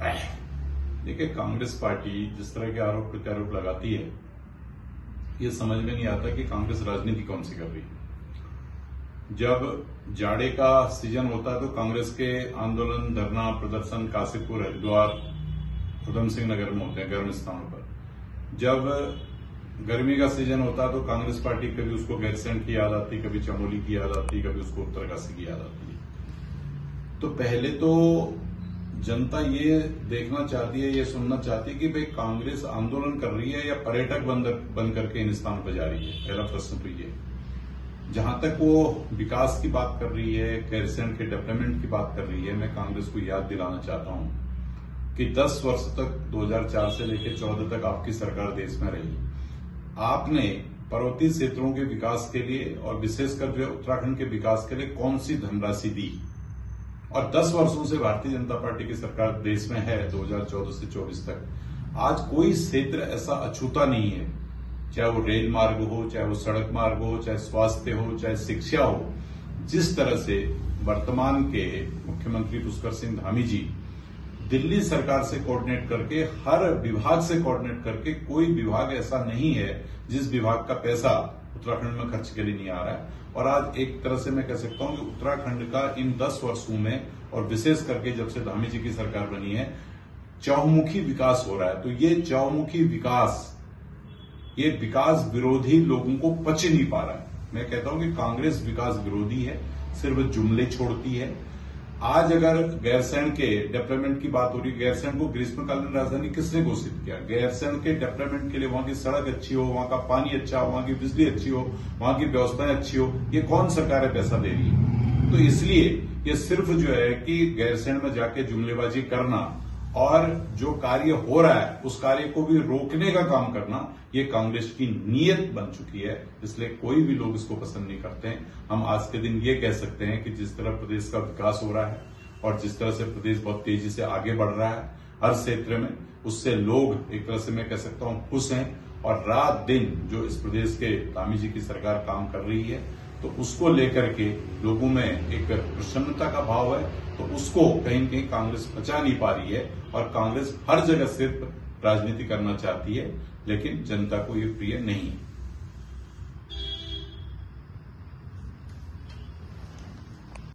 देखिए, कांग्रेस पार्टी जिस तरह के आरोप प्रत्यारोप लगाती है, ये समझ में नहीं आता कि कांग्रेस राजनीति कौन सी कर रही है। जब जाड़े का सीजन होता है तो कांग्रेस के आंदोलन, धरना, प्रदर्शन काशीपुर, हरिद्वार, उधम सिंह नगर में होते हैं, गर्म स्थानों पर। जब गर्मी का सीजन होता है तो कांग्रेस पार्टी कभी उसको गैरसैंण की याद आती, कभी चमोली की याद आती, कभी उसको उत्तरकाशी की याद आती है। तो पहले तो जनता ये देखना चाहती है, ये सुनना चाहती है कि भाई कांग्रेस आंदोलन कर रही है या पर्यटक बन करके इन स्थानों पर जा रही है। पहला प्रश्न तो ये। जहां तक वो विकास की बात कर रही है, गैरसैंण के डेवलपमेंट की बात कर रही है, मैं कांग्रेस को याद दिलाना चाहता हूं कि 10 वर्ष तक 2004 से लेकर 14 तक आपकी सरकार देश में रही। आपने पर्वतीय क्षेत्रों के विकास के लिए और विशेषकर जो उत्तराखंड के विकास के लिए कौन सी धनराशि दी? और 10 वर्षों से भारतीय जनता पार्टी की सरकार देश में है, 2014 से 24 तक। आज कोई क्षेत्र ऐसा अछूता नहीं है, चाहे वो रेल मार्ग हो, चाहे वो सड़क मार्ग हो, चाहे स्वास्थ्य हो, चाहे शिक्षा हो। जिस तरह से वर्तमान के मुख्यमंत्री पुष्कर सिंह धामी जी दिल्ली सरकार से कोऑर्डिनेट करके, हर विभाग से कोऑर्डिनेट करके, कोई विभाग ऐसा नहीं है जिस विभाग का पैसा उत्तराखंड में खर्च के लिए नहीं आ रहा है। और आज एक तरह से मैं कह सकता हूं कि उत्तराखंड का इन 10 वर्षों में, और विशेष करके जब से धामी जी की सरकार बनी है, चौमुखी विकास हो रहा है। तो ये चौमुखी विकास, ये विकास विरोधी लोगों को पच नहीं पा रहा है। मैं कहता हूं कि कांग्रेस विकास विरोधी है, सिर्फ जुमले छोड़ती है। आज अगर गैरसैंण के डेवलपमेंट की बात हो रही है, गैरसैंण को ग्रीष्मकालीन राजधानी किसने घोषित किया? गैरसैंण के डेवलपमेंट के लिए वहां की सड़क अच्छी हो, वहां का पानी अच्छा हो, वहां की बिजली अच्छी हो, वहां की व्यवस्थाएं अच्छी हो, ये कौन सरकारें पैसा दे रही है? तो इसलिए ये सिर्फ जो है कि गैरसैंण में जाके जुमलेबाजी करना और जो कार्य हो रहा है उस कार्य को भी रोकने का काम करना, ये कांग्रेस की नीयत बन चुकी है। इसलिए कोई भी लोग इसको पसंद नहीं करते हैं। हम आज के दिन ये कह सकते हैं कि जिस तरह प्रदेश का विकास हो रहा है और जिस तरह से प्रदेश बहुत तेजी से आगे बढ़ रहा है हर क्षेत्र में, उससे लोग एक तरह से मैं कह सकता हूं खुश हैं। और रात दिन जो इस प्रदेश के धामी जी की सरकार काम कर रही है, तो उसको लेकर के लोगों में एक प्रसन्नता का भाव है। तो उसको कहीं न कहीं कांग्रेस बचा नहीं पा रही है और कांग्रेस हर जगह सिर्फ राजनीति करना चाहती है, लेकिन जनता को ये प्रिय नहीं है।